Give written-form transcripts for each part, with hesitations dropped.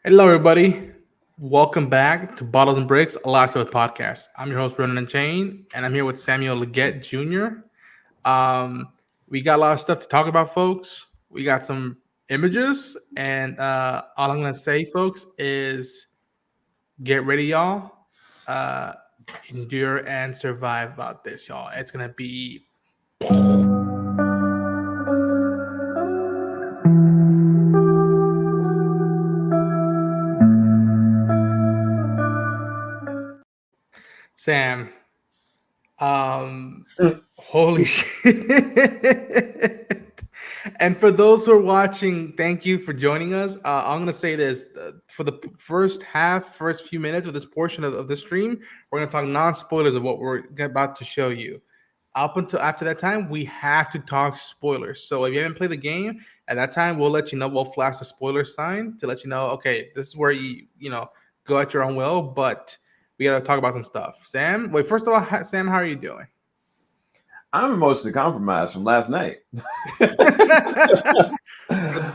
Hello, everybody. Welcome back to Bottles and Bricks, a Last of Us podcast. I'm your host, Ronan and Chain, and I'm here with Samuel Leggett Jr. Um, we got a lot of stuff to talk about, folks. We got some images, and all I'm going to say, folks, is get ready, y'all. Uh, Endure and survive about this, y'all. It's going to be. Sam, holy shit. And for those who are watching, thank you for joining us. I'm going to say this for the first few minutes of this portion of the stream, we're going to talk non spoilers of what we're about to show you. Up until after that time, we have to talk spoilers. So if you haven't played the game at that time, we'll let you know. We'll flash the spoiler sign to let you know, okay, this is where you go at your own will, but we got to talk about some stuff. Sam, wait, first of all, Sam, how are you doing? I'm emotionally compromised from last night. For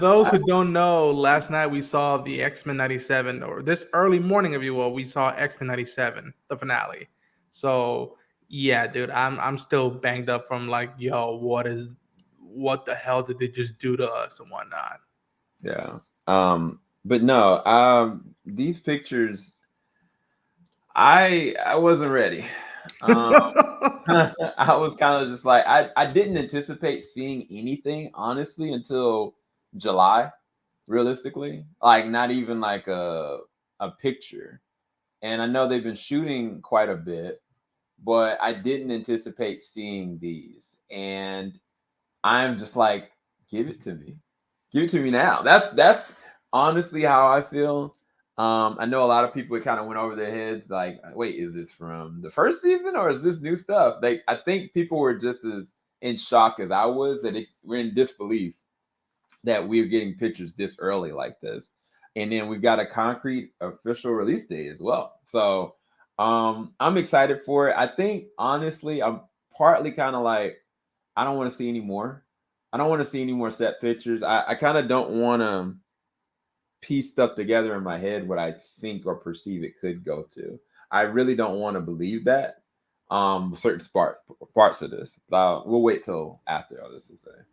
those who don't know, last night we saw the X-Men 97, or this early morning, if you will, we saw X-Men 97, the finale. So yeah, dude, I'm still banged up from like, yo, what the hell did they just do to us and whatnot? Yeah. But no, these pictures, I wasn't ready. I was kind of just like I didn't anticipate seeing anything honestly until July, realistically. Like not even like a picture. And I know they've been shooting quite a bit, but I didn't anticipate seeing these. And I'm just like, give it to me. Give it to me now. That's honestly how I feel. I know a lot of people kind of went over their heads like, wait, is this from the first season or is this new stuff? Like, I think people were just as in shock as I was that we're in disbelief that we're getting pictures this early like this. And then we've got a concrete official release date as well. So I'm excited for it. I think honestly, I'm partly kind of like, I don't want to see any more. I don't want to see any more set pictures. I kind of don't want to piece stuff together in my head what I think or perceive it could go to. I really don't want to believe that certain parts of this. But we'll wait till after all this is said.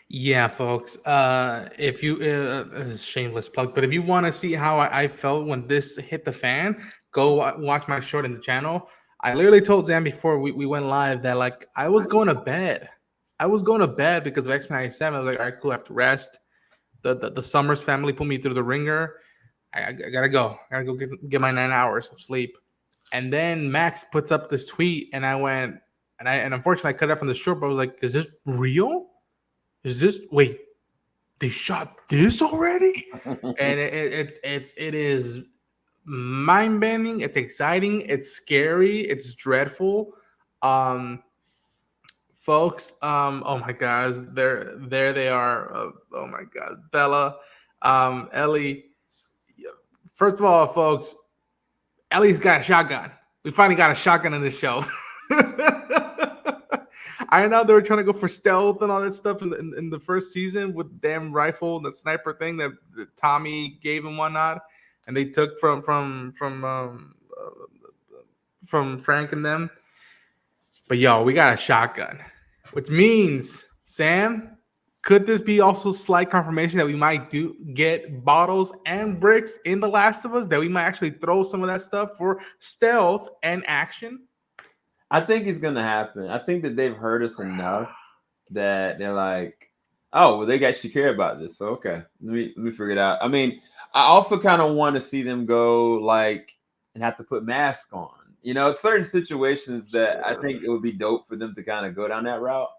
Yeah, folks. If you shameless plug, but if you want to see how I felt when this hit the fan, go watch my short in the channel. I literally told Zam before we went live that like I was going to bed. I was going to bed because of X97. I was like, all right, cool. I have to rest. The Summers family put me through the ringer. I gotta go. I gotta go get my 9 hours of sleep. And then Max puts up this tweet, and I went, and unfortunately I cut it from the short. But I was like, is this real? Is this wait? They shot this already? And it is mind bending. It's exciting. It's scary. It's dreadful. Um, folks. Oh my gosh, there they are. Oh my god, Bella, Ellie. First of all, folks, Ellie's got a shotgun. We finally got a shotgun in this show. I know they were trying to go for stealth and all that stuff in the first season with the damn rifle, the sniper thing that Tommy gave and whatnot, and they took from Frank and them. But yo, we got a shotgun, which means Sam. Could this be also slight confirmation that we might do get bottles and bricks in The Last of Us? That we might actually throw some of that stuff for stealth and action? I think it's gonna happen. I think that they've heard us enough that they're like, oh, well, they actually care about this. So okay, let me figure it out. I mean, I also kind of want to see them go like and have to put masks on. You know, certain situations that I think it would be dope for them to kind of go down that route.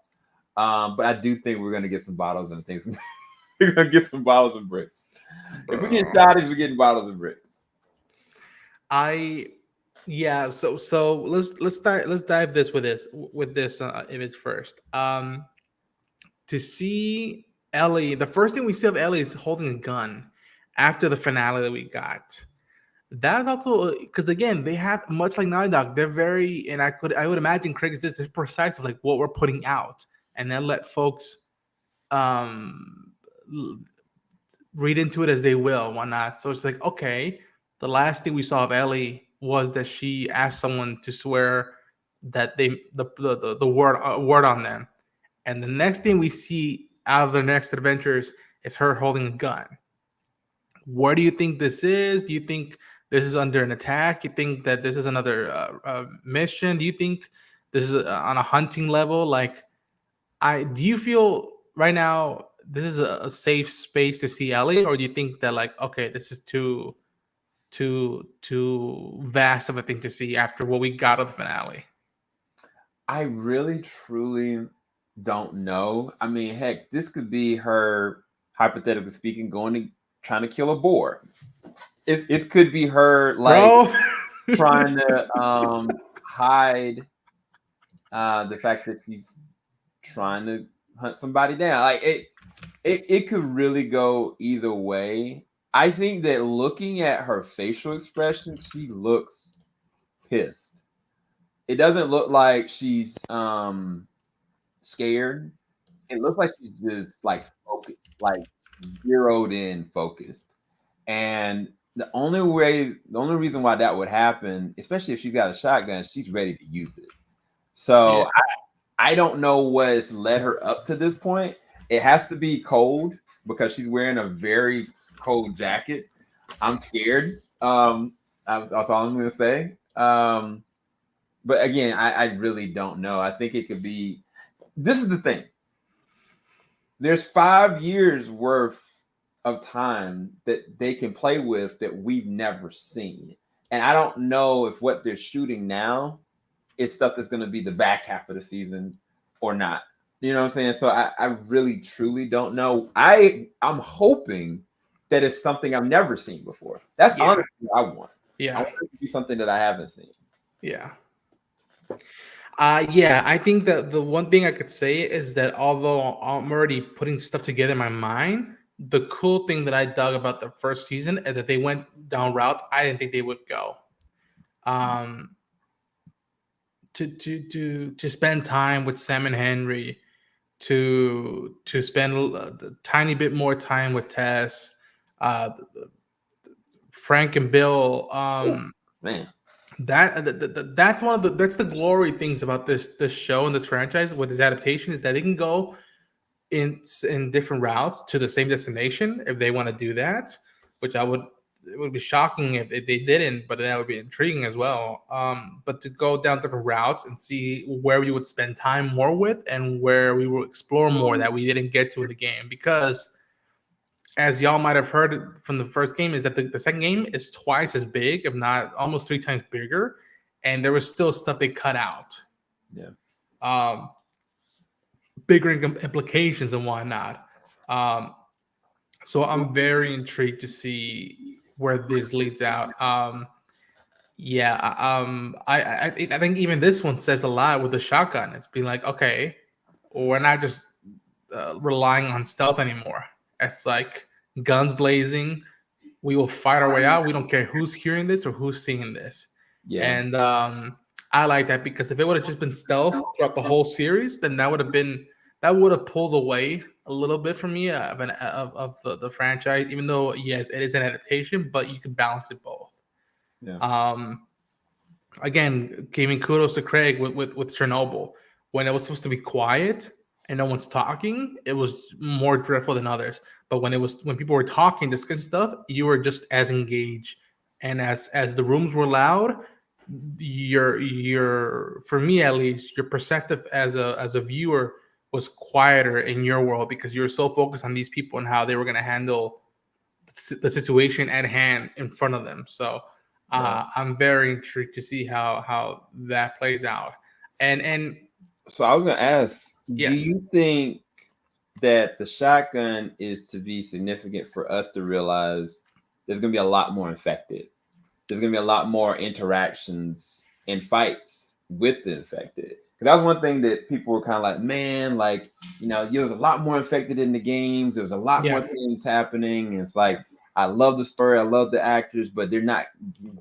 But I do think we're gonna get some bottles and things. We're gonna get some bottles and bricks. If we get shotties, we're getting bottles and bricks. I yeah. So let's dive this with this image first. To see Ellie, the first thing we see of Ellie is holding a gun after the finale that we got. That's also because again they have much like Naughty Dog. They're very and I would imagine Craig is this is precise of like what we're putting out, and then let folks um read into it as they will, whatnot. So it's like, okay, the last thing we saw of Ellie was that she asked someone to swear that the word on them, and the next thing we see out of the next adventures is her holding a gun. Where do you think this is? Do you think this is under an attack? You think that this is another mission? Do you think this is on a hunting level? Like, do you feel right now this is a safe space to see Ellie, or do you think that like, okay, this is too vast of a thing to see after what we got of the finale? I really truly don't know. I mean, heck, this could be her, hypothetically speaking, trying to kill a boar. It could be her like Bro, trying to hide the fact that she's trying to hunt somebody down. Like it could really go either way. I think that looking at her facial expression, she looks pissed. It doesn't look like she's scared. It looks like she's just like focused, like zeroed in focused. And the only reason why that would happen, especially if she's got a shotgun, she's ready to use it. So yeah. I don't know what's led her up to this point. It has to be cold because she's wearing a very cold jacket. I'm scared. That's all I'm gonna say. But again, I really don't know. I think it could be. This is the thing. There's 5 years worth of time that they can play with that we've never seen, and I don't know if what they're shooting now is stuff that's going to be the back half of the season or not. You know what I'm saying? So I really truly don't know. I'm hoping that it's something I've never seen before. That's honestly what I want. Yeah. I want it to be something that I haven't seen. Yeah. I think that the one thing I could say is that although I'm already putting stuff together in my mind, the cool thing that I dug about the first season is that they went down routes I didn't think they would go. To spend time with Sam and Henry, to spend a tiny bit more time with Tess, Frank and Bill. Man. That's that's the glory things about this show and this franchise with this adaptation is that they can go in different routes to the same destination if they want to do that, which it would be shocking if they didn't, but that would be intriguing as well. But to go down different routes and see where we would spend time more with and where we will explore more that we didn't get to in the game, because as y'all might have heard from the first game, is that the second game is twice as big, if not almost 3 times bigger, and there was still stuff they cut out. Yeah. Bigger implications and whatnot. So I'm very intrigued to see where this leads out. I think even this one says a lot with the shotgun. It's been like, okay, we're not just relying on stealth anymore. It's like guns blazing. We will fight our way out. We don't care who's hearing this or who's seeing this. Yeah. And I like that, because if it would have just been stealth throughout the whole series, then that would have pulled away a little bit from me of the franchise. Even though yes, it is an adaptation, but you can balance it both. Yeah. Again, giving kudos to Craig with Chernobyl. When it was supposed to be quiet and no one's talking, it was more dreadful than others. But when people were talking, discussing stuff, you were just as engaged. And as the rooms were loud, your for me at least, your perspective as a viewer was quieter in your world, because you were so focused on these people and how they were going to handle the situation at hand in front of them. So I'm very intrigued to see how that plays out. And so I was going to ask, yes. Do you think that the shotgun is to be significant for us to realize there's going to be a lot more infected? There's going to be a lot more interactions and fights with the infected. Because that was one thing that people were kind of like, man, like, there was a lot more infected in the games. There was a lot more things happening. And it's like, I love the story. I love the actors, but they're not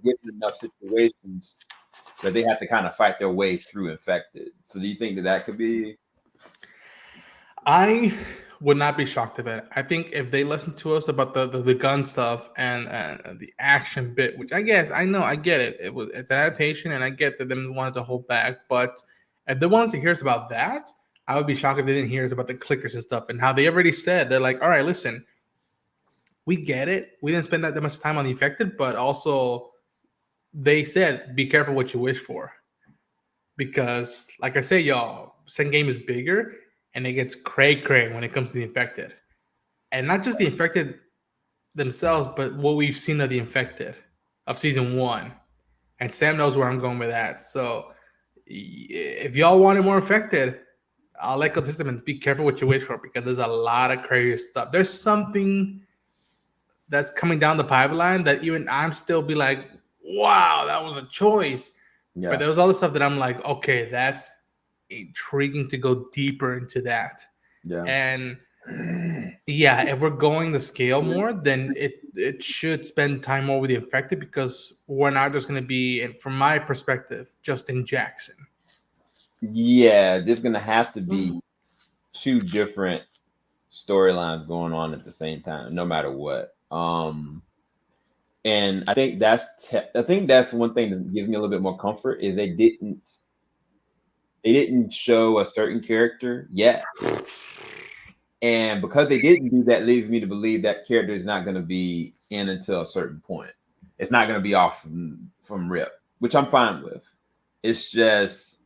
given enough situations where they have to kind of fight their way through infected. So do you think that could be? I Would not be shocked if it. I think if they listen to us about the gun stuff and the action bit, which I guess I know I get it. It's an adaptation, and I get that them wanted to hold back. But if they wanted to hear us about that, I would be shocked if they didn't hear us about the clickers and stuff and how they already said they're like, all right, listen, we get it. We didn't spend that much time on the infected, but also they said be careful what you wish for because, like I say, y'all, second game is bigger and it gets cray when it comes to the infected, and not just the infected themselves, but what we've seen of the infected of season 1. And Sam knows where I'm going with that. So if y'all wanted more infected, I'll let participants be careful what you wish for because there's a lot of crazy stuff. There's something that's coming down the pipeline that even I'm still be like, wow, that was a choice. Yeah. But there was all the stuff that I'm like, okay, that's intriguing to go deeper into that. Yeah. And yeah, if we're going the scale more, then it should spend time more with the infected because we're not just going to be, from my perspective, Justin Jackson. Yeah, there's going to have to be two different storylines going on at the same time, no matter what. And I think that's one thing that gives me a little bit more comfort is they didn't show a certain character yet. And because they didn't do that, leads me to believe that character is not going to be in until a certain point. It's not going to be off from rip, which I'm fine with. It's just,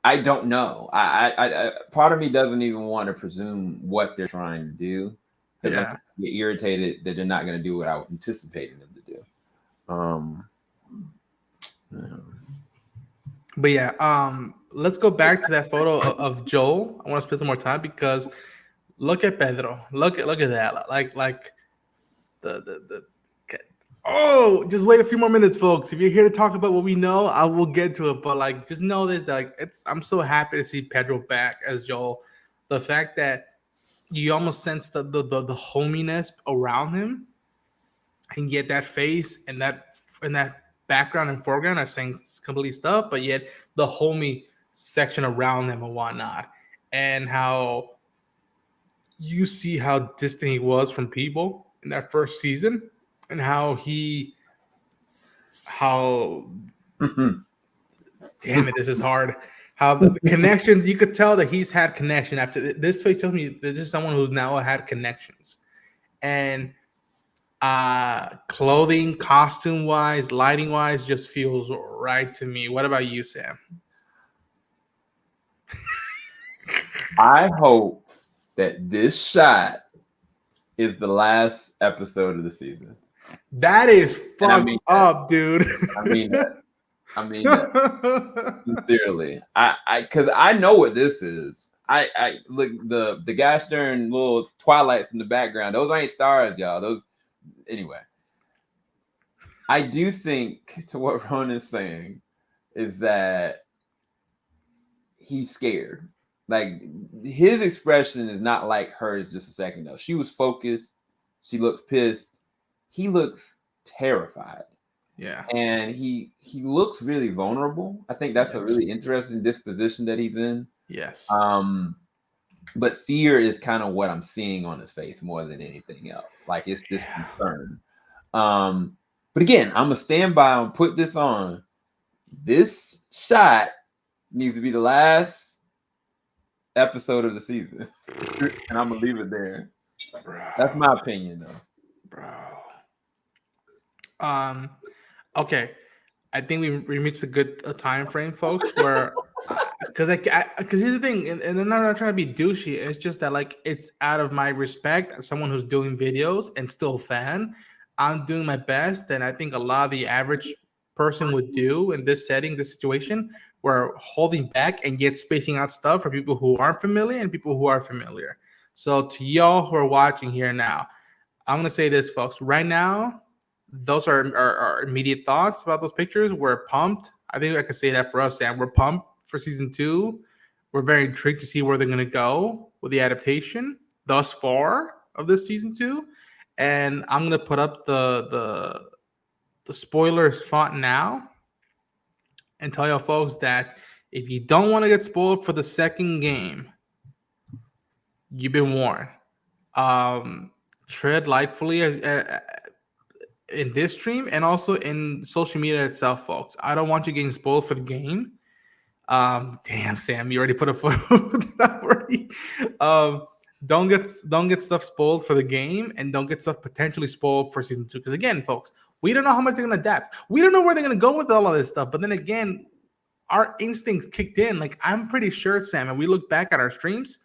I don't know. I part of me doesn't even want to presume what they're trying to do because I get irritated that they're not going to do what I was anticipating them to do. But yeah, let's go back to that photo of Joel. I want to spend some more time because look at Pedro. Look at that. Like the oh, just wait a few more minutes, folks. If you're here to talk about what we know, I will get to it. But like, just know this: that like, I'm so happy to see Pedro back as Joel. The fact that you almost sense the hominess around him, and yet that face and that background and foreground are saying complete stuff, but yet the homie section around them and whatnot, and how you see how distant he was from people in that first season, and how damn it, this is hard. How the connections, you could tell that he's had connection after this face tells me that this is someone who's now had connections. And clothing, costume wise, lighting wise, just feels right to me. What about you, Sam? I hope that this shot is the last episode of the season. That is fucked up, dude. I mean that. Sincerely. Because I know what this is. I look, the gas stern little twilights in the background. Those ain't stars, y'all. Those anyway. I do think to what Ron is saying is that he's scared. Like his expression is not like hers just a second ago. She was focused. She looked pissed. He looks terrified. Yeah. And he looks really vulnerable. I think that's a really interesting disposition that he's in. Yes. But fear is kind of what I'm seeing on his face more than anything else. Like it's this concern. But again, I'm gonna stand by and put this on. This shot needs to be the last episode of the season. And I'm gonna leave it there. Bro. That's my opinion though. Bro. Okay. I think we reached a good time frame, folks, where because here's the thing, and I'm not trying to be douchey, it's just that like it's out of my respect as someone who's doing videos and still a fan. I'm doing my best, and I think a lot of the average person would do in this setting, this situation. We're holding back and yet spacing out stuff for people who aren't familiar and people who are familiar. So to y'all who are watching here now, I'm gonna say this, folks. Right now, those are our immediate thoughts about those pictures. We're pumped. I think I can say that for us, Sam. We're pumped for season 2. We're very intrigued to see where they're gonna go with the adaptation thus far of this season 2. And I'm gonna put up the spoilers font now and tell y'all folks that if you don't want to get spoiled for the second game, you've been warned. Tread lightfully in this stream and also in social media itself, folks. I don't want you getting spoiled for the game. Damn, Sam, you already put a photo already. Um, don't get stuff spoiled for the game, and don't get stuff potentially spoiled for season 2. Because again, folks, we don't know how much they're gonna adapt. We don't know where they're gonna go with all of this stuff. But then again, our instincts kicked in. Like I'm pretty sure, Sam, and we look back at our streams,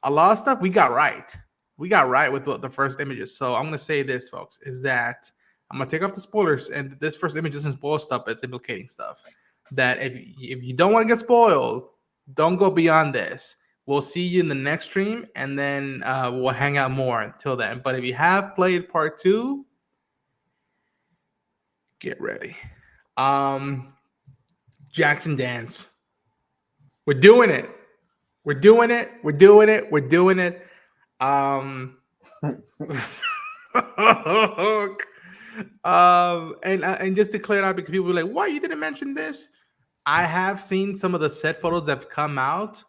a lot of stuff we got right. We got right with the first images. So I'm gonna say this, folks, is that I'm gonna take off the spoilers, and this first image doesn't spoil stuff; it's implicating stuff. That if you don't want to get spoiled, don't go beyond this. We'll see you in the next stream, and then we'll hang out more until then. But if you have played part 2, get ready. Jackson dance. We're doing it. We're doing it. We're doing it. We're doing it. And just to clear it out, because people were like, "Why you didn't mention this?" I have seen some of the set photos that have come out.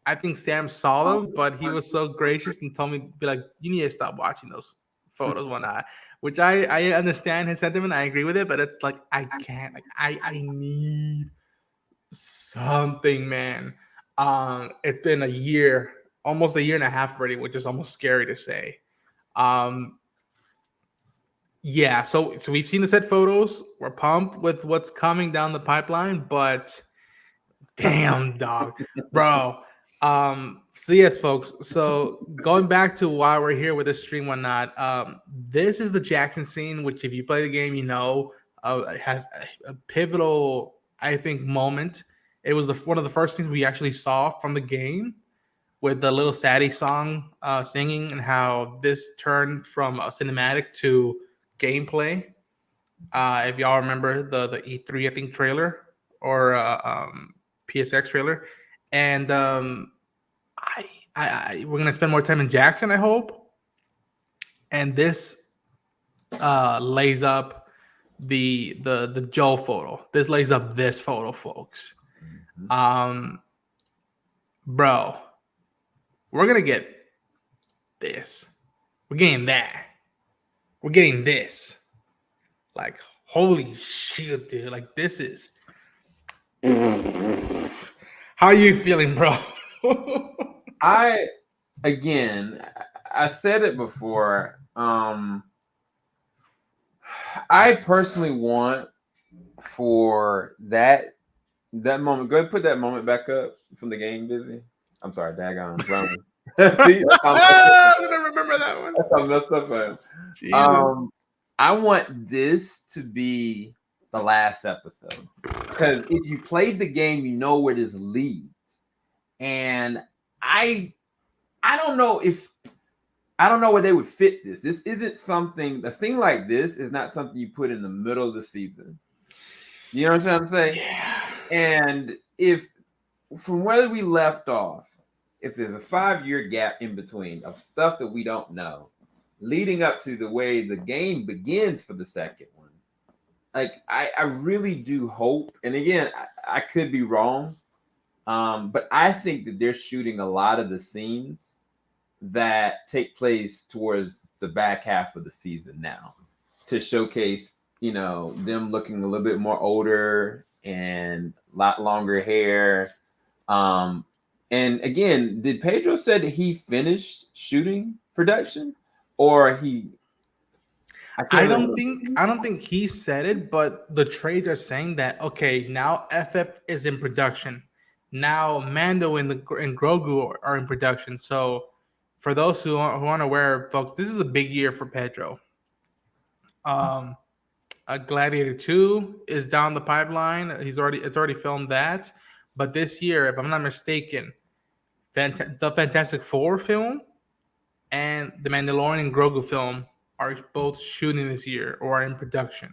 I think Sam saw them, but he was so gracious and told me to be like, "You need to stop watching those photos, whatnot." Which I understand his sentiment. I agree with it, but it's like I can't. Like I need something, man. It's been a year, almost a year and a half already, which is almost scary to say. Um, yeah, so we've seen the set photos. We're pumped with what's coming down the pipeline, but damn, dog, bro. So yes, folks. So going back to why we're here with this stream, whatnot. This is the Jackson scene, which if you play the game, you know, it has a pivotal, I think, moment. It was one of the first things we actually saw from the game with the little Sadie song singing, and how this turned from a cinematic to gameplay. If y'all remember the E3, I think, trailer or PSX trailer, and we're gonna spend more time in Jackson, I hope. And this lays up the Joel photo. This lays up this photo, folks. Bro, we're gonna get this. We're getting that. We're getting this. Like, holy shit, dude! Like, this is. How are you feeling, bro? I said it before. I personally want for that moment. Go ahead and put that moment back up from the game, Busy. I'm sorry, daggone. See, I don't remember that one. That's how messed up I am. I want this to be the last episode, because if you played the game, you know where this leads. And I don't know where they would fit this. This isn't something. A scene like this is not something you put in the middle of the season. You know what I'm saying? Yeah. And if from where we left off, if there's a 5-year gap in between of stuff that we don't know, leading up to the way the game begins for the second one, like I really do hope. And again, I could be wrong, but I think that they're shooting a lot of the scenes that take place towards the back half of the season now, to showcase, you know, them looking a little bit more older and a lot longer hair. And again, did Pedro said that he finished shooting production, or he? I don't think he said it, but the trades are saying that okay, now FF is in production. Now Mando and Grogu are in production. So for those who aren't aware, folks, this is a big year for Pedro. Gladiator 2 is down the pipeline. It's already filmed that. But this year, if I'm not mistaken, the Fantastic Four film and the Mandalorian and Grogu film are both shooting this year or are in production.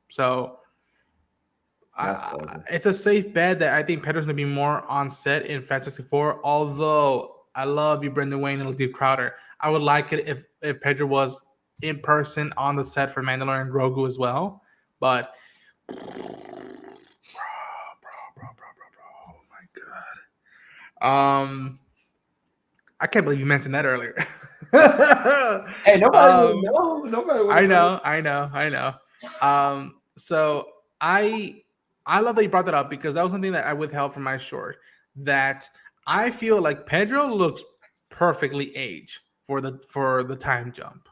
So it's a safe bet that I think Pedro's going to be more on set in Fantastic Four. Although I love you, Brendan Wayne and Steve Crowder. I would like it if Pedro was in person on the set for Mandalorian and Grogu as well. But bro, oh my god. I can't believe you mentioned that earlier. Hey, nobody would um, know. Nobody would I have known. know, I know, I know. So I love that you brought that up because that was something that I withheld from my short. That I feel like Pedro looks perfectly aged for the time jump.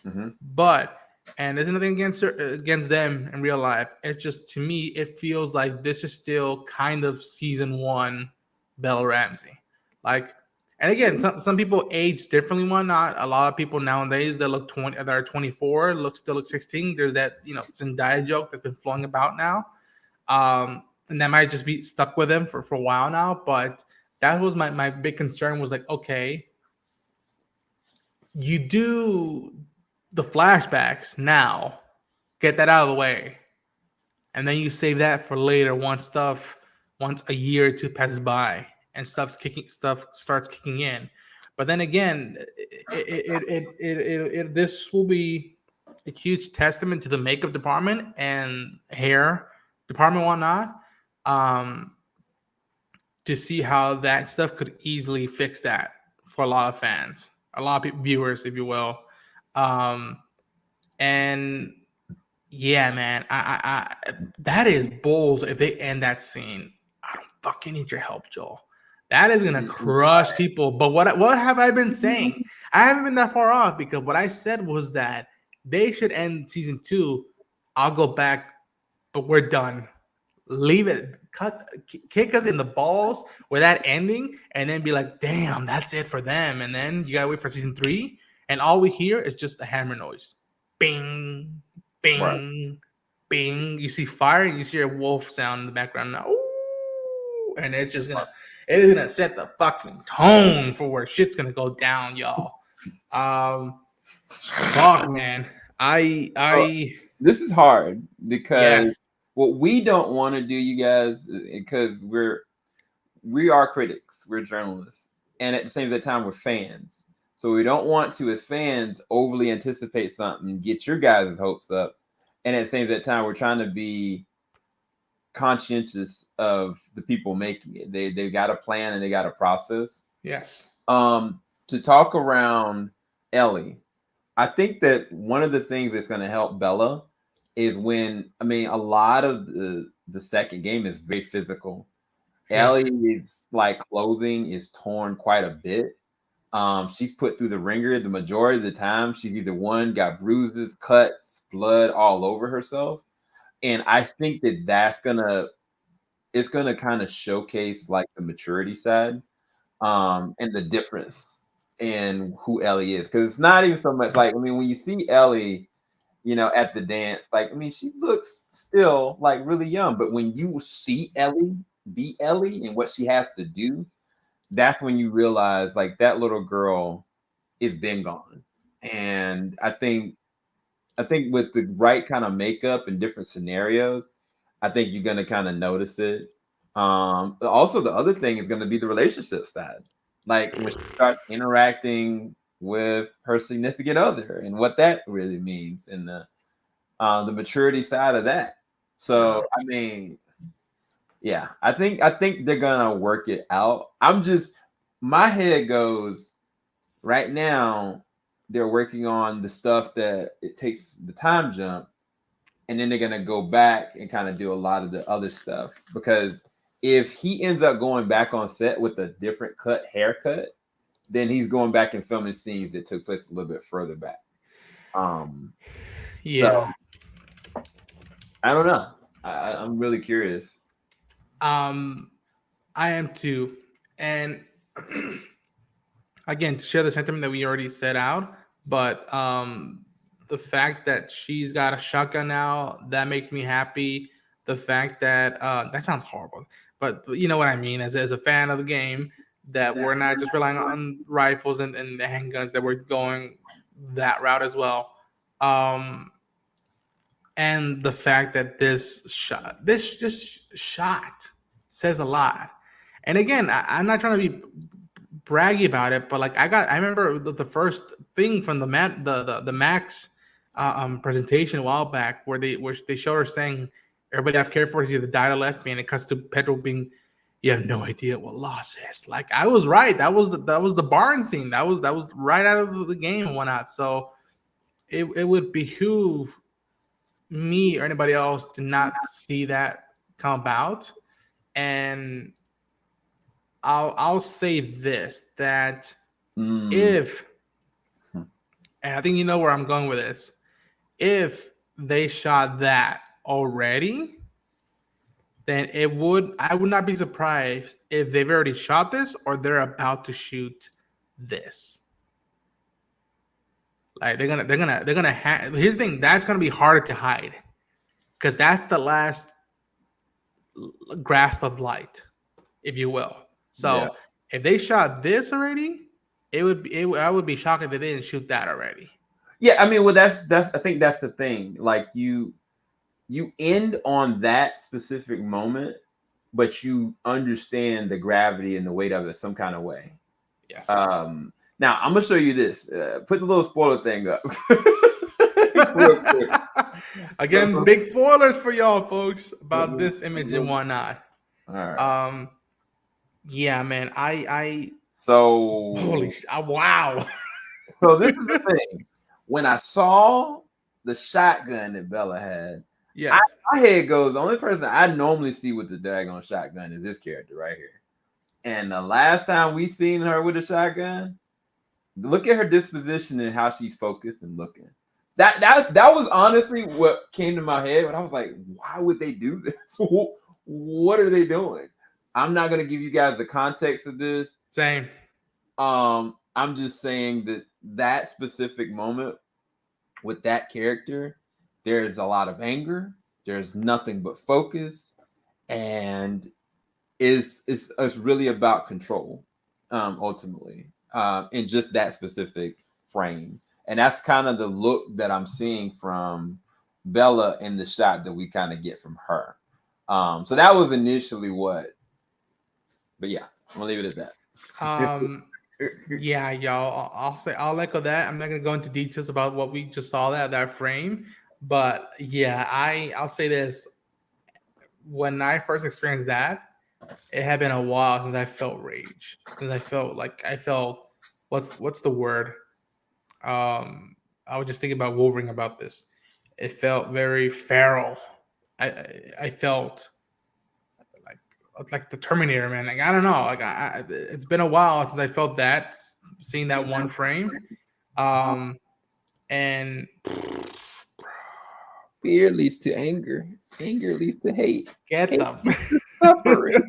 Hmm. But and there's nothing against them in real life. It's just to me, it feels like this is still kind of season one Bella Ramsey. Like, and again, some people age differently. Whatnot. A lot of people nowadays that look 20, that are 24, still look 16. There's that Zendaya joke that's been flowing about now, and that might just be stuck with them for a while now. But that was my big concern was like, okay, you do the flashbacks now, get that out of the way, and then you save that for later once a year or two passes by and stuff starts kicking in. But then again, this will be a huge testament to the makeup department and hair department, whatnot. Um, to see how that stuff could easily fix that for a lot of fans, a lot of people, viewers, if you will. Um, and yeah, man, I that is bold. If they end that scene, I don't fucking need your help, Joel. That is gonna crush people. But what have I been saying? I haven't been that far off because what I said was that they should end season two. I'll go back, but we're done. Leave it, kick us in the balls with that ending, and then be like, damn, that's it for them. And then you gotta wait for season three, and all we hear is just the hammer noise, bing, Right. bing, bing. You see fire, you see a wolf sound in the background now. Ooh, and it is gonna set the fucking tone for where shit's gonna go down, y'all. Um, fuck, man. So I this is hard because yes, what we don't want to do, you guys, because we are critics, we're journalists, and at the same time we're fans. So we don't want to, as fans, overly anticipate something, get your guys' hopes up, and at the same time we're trying to be conscientious of the people making it. They got a plan and they got a process. yes, To talk around Ellie, I think that one of the things that's going to help Bella is when a lot of the second game is very physical. yes. Ellie's like clothing is torn quite a bit. She's put through the ringer the majority of the time. She's either got bruises, cuts, blood all over herself, and I think that it's gonna kind of showcase like the maturity side, and the difference in who Ellie is. Because it's not even so much like, when you see Ellie, at the dance, like, she looks still like really young, but when you see Ellie be Ellie and what she has to do, that's when you realize like that little girl is been gone. And I think with the right kind of makeup and different scenarios, I think you're gonna kind of notice it. But also the other thing is gonna be the relationship side. Like when she starts interacting with her significant other and what that really means and the maturity side of that. So yeah, I think they're gonna work it out. My head goes right now, they're working on the stuff that it takes the time jump, and then they're gonna go back and kind of do a lot of the other stuff. Because if he ends up going back on set with a different haircut, then he's going back and filming scenes that took place a little bit further back. Um, so Yeah. I don't know. I'm really curious. Um, I am too. And again, to share the sentiment that we already set out, but the fact that she's got a shotgun now, that makes me happy. The fact that that sounds horrible, but you know what I mean. As a fan of the game, that we're not just relying on rifles and the handguns, that we're going that route as well. Um, and the fact that this just shot says a lot. And again, I'm not trying to be braggy about it, but like I remember the first thing from the Max presentation a while back where they showed her saying everybody I've cared for has either died or left me, and it cuts to Pedro being you have no idea what loss is. Like I was right. That was the barn scene. That was right out of the game and whatnot. So it would behoove me or anybody else to not see that come about. And I'll say this, that if, and I think you know where I'm going with this, if they shot that already, then I would not be surprised if they've already shot this or they're about to shoot this. Like they're gonna here's the thing, that's gonna be harder to hide because that's the last grasp of light, if you will. So Yeah. if they shot this already, I would be shocked if they didn't shoot that already. Yeah, I mean, well, that's I think that's the thing. Like you end on that specific moment, but you understand the gravity and the weight of it some kind of way. Yes. Now I'm gonna show you this. Put the little spoiler thing up. Again, big spoilers for y'all folks about this image and whatnot. All right. Yeah, man. So Holy wow. So this is the thing. When I saw the shotgun that Bella had, yes, my head goes, the only person I normally see with the daggone shotgun is this character right here. And the last time we seen her with a shotgun, look at her disposition and how she's focused and looking. That was honestly what came to my head when I was like, why would they do this? What are they doing? I'm not gonna give you guys the context of this. Same. I'm just saying that specific moment with that character, there's a lot of anger. There's nothing but focus, and it's really about control, ultimately, in just that specific frame. And that's kind of the look that I'm seeing from Bella in the shot that we kind of get from her. So that was initially what. But yeah, I'm gonna leave it at that. Yeah, y'all. I'll echo that. I'm not gonna go into details about what we just saw that frame, but yeah, I'll say this. When I first experienced that, it had been a while since I felt rage. Since I felt what's the word? I was just thinking about Wolverine about this. It felt very feral. I felt like the Terminator, man. Like I don't know. Like it's been a while since I felt that, seeing that one frame. And fear leads to anger. Anger leads to hate. Get hate them. Suffering.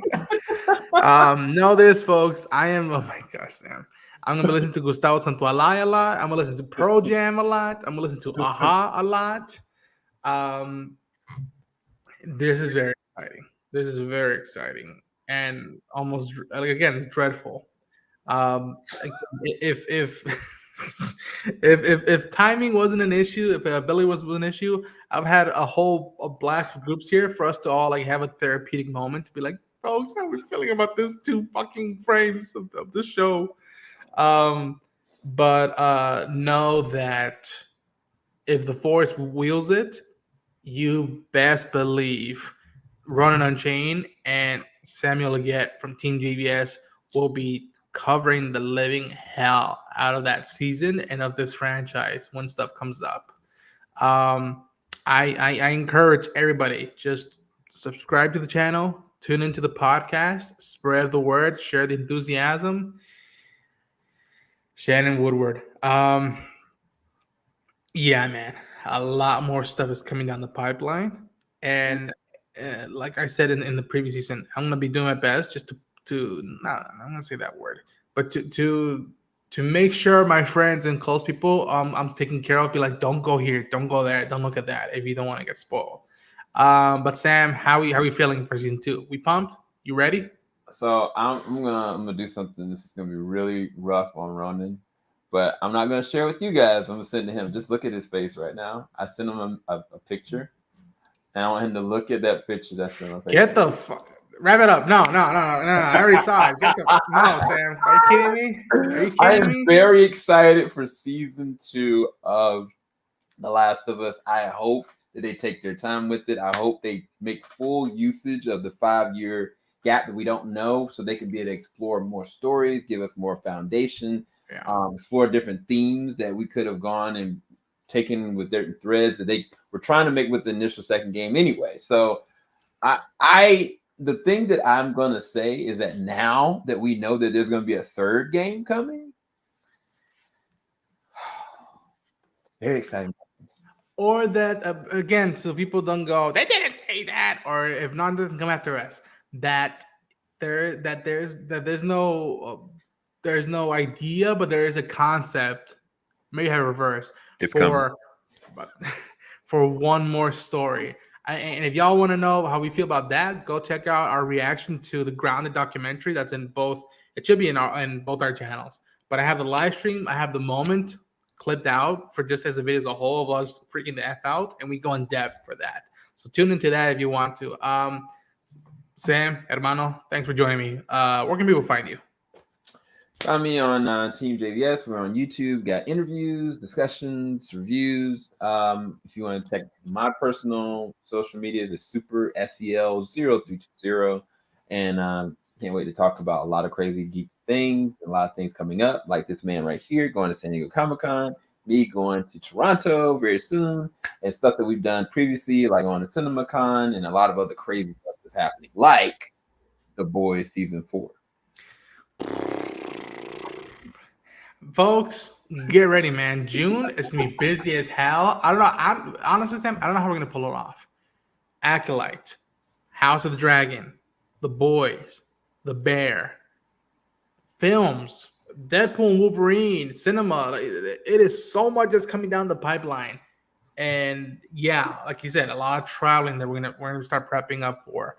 Know this, folks. I am. Oh my gosh, damn. I'm gonna listen to Gustavo Santaolalla a lot. I'm gonna listen to Pearl Jam a lot. I'm gonna listen to Aha a lot. This is very exciting. This is very exciting and almost again dreadful. If if timing wasn't an issue, if ability was an issue, I've had a blast of groups here for us to all like have a therapeutic moment to be like, folks, I was feeling about this 2 fucking frames of the show. But know that if the Force wheels it, you best believe Ronan Unchained and Samuel Leggett from Team JBS will be covering the living hell out of that season and of this franchise when stuff comes up. I encourage everybody, just subscribe to the channel, tune into the podcast, spread the word, share the enthusiasm. Shannon Woodward. Yeah, man, a lot more stuff is coming down the pipeline, and like I said in the previous season, I'm gonna be doing my best just to not I'm gonna say that word, but to make sure my friends and close people I'm taking care of. Be like, don't go here, don't go there, don't look at that if you don't want to get spoiled. But Sam, how are we feeling for season 2? We pumped? You ready? So I'm gonna do something. This is gonna be really rough on Ronan, but I'm not gonna share with you guys. I'm gonna send to him. Just look at his face right now. I sent him a picture, and I want him to look at that picture that's in my face. Get the fuck. Wrap it up. No. I already saw it. No, Sam. Are you kidding me? I am very excited for season 2 of The Last of Us. I hope that they take their time with it. I hope they make full usage of the 5-year gap that we don't know, so they can be able to explore more stories, give us more foundation, explore different themes that we could have gone and taken with different threads that they were trying to make with the initial second game anyway. So the thing that I'm gonna say is that now that we know that there's gonna be a third game coming, it's very exciting. Or that again, so people don't go, they didn't say that, or if none doesn't come after us, that there's no idea, but there is a concept, maybe have reverse It's for for one more story. And if y'all want to know how we feel about that, go check out our reaction to the Grounded documentary. That's in both. It should be in both our channels. But I have the live stream. I have the moment clipped out for just as a video as a whole of us freaking the F out, and we go in depth for that. So tune into that if you want to. Sam, hermano, thanks for joining me. Where can people find you? Find me on Team JVS. We're on YouTube. Got interviews, discussions, reviews. If you want to check my personal social medias, it's Super SEL0320. And can't wait to talk about a lot of crazy geek things, a lot of things coming up, like this man right here going to San Diego Comic-Con, me going to Toronto very soon, and stuff that we've done previously, like on the CinemaCon, and a lot of other crazy stuff that's happening, like The Boys Season 4. Folks, get ready, man. June is gonna be busy as hell. I don't know. Honestly, Sam, I don't know how we're gonna pull it off. Acolyte, House of the Dragon, The Boys, The Bear, films, Deadpool and Wolverine, cinema. It is so much that's coming down the pipeline. And yeah, like you said, a lot of traveling that we're gonna start prepping up for.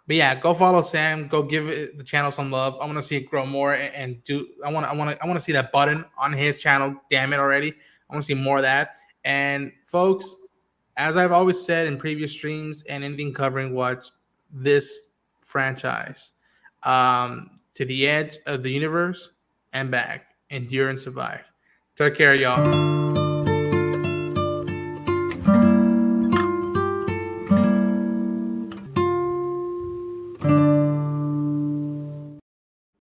But yeah, go follow Sam. Go give the channel some love. I want to see it grow more and do. I want to see that button on his channel. Damn it already! I want to see more of that. And folks, as I've always said in previous streams and anything covering what this franchise, to the edge of the universe and back, endure and survive. Take care, y'all.